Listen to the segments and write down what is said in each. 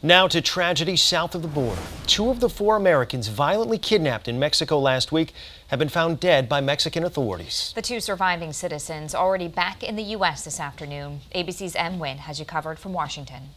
Now to tragedy south of the border. 2 of the 4 Americans violently kidnapped in Mexico last week have been found dead by Mexican authorities. The 2 surviving citizens already back in the U.S. this afternoon. ABC's M. Nguyen has you covered from Washington.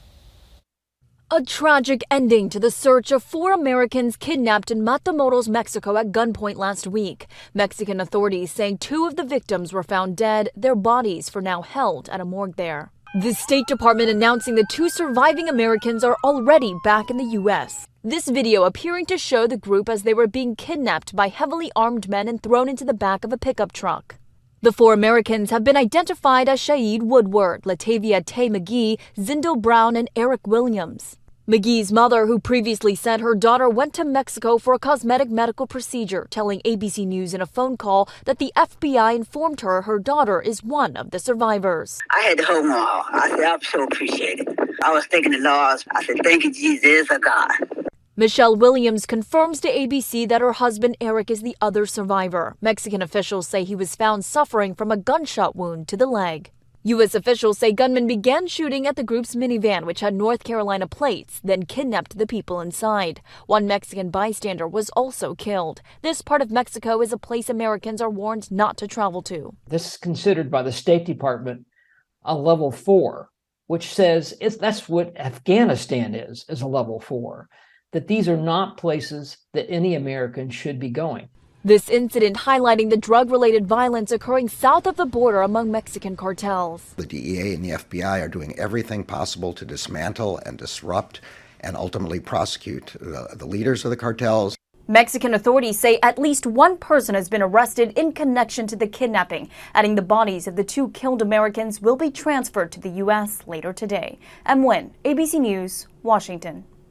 A tragic ending to the search of 4 Americans kidnapped in Matamoros, Mexico at gunpoint last week. Mexican authorities saying 2 of the victims were found dead, their bodies for now held at a morgue there. The State Department announcing the 2 surviving Americans are already back in the U.S. This video appearing to show the group as they were being kidnapped by heavily armed men and thrown into the back of a pickup truck. The 4 Americans have been identified as Shaeed Woodward, Latavia Tay McGee, Zindel Brown, and Eric Williams. McGee's mother, who previously said her daughter went to Mexico for a cosmetic medical procedure, telling ABC News in a phone call that the FBI informed her daughter is one of the survivors. I had to hold them all. I said, I'm so appreciated. I was thanking the Lord. I said, thank you, Jesus, a God. Michelle Williams confirms to ABC that her husband Eric is the other survivor. Mexican officials say he was found suffering from a gunshot wound to the leg. U.S. officials say gunmen began shooting at the group's minivan, which had North Carolina plates, then kidnapped the people inside. One Mexican bystander was also killed. This part of Mexico is a place Americans are warned not to travel to. This is considered by the State Department a level 4, which says that's what Afghanistan is a level 4, that these are not places that any American should be going. This incident highlighting the drug-related violence occurring south of the border among Mexican cartels. The DEA and the FBI are doing everything possible to dismantle and disrupt and ultimately prosecute the leaders of the cartels. Mexican authorities say at least 1 person has been arrested in connection to the kidnapping, adding the bodies of the 2 killed Americans will be transferred to the U.S. later today. M. Nguyen, ABC News, Washington.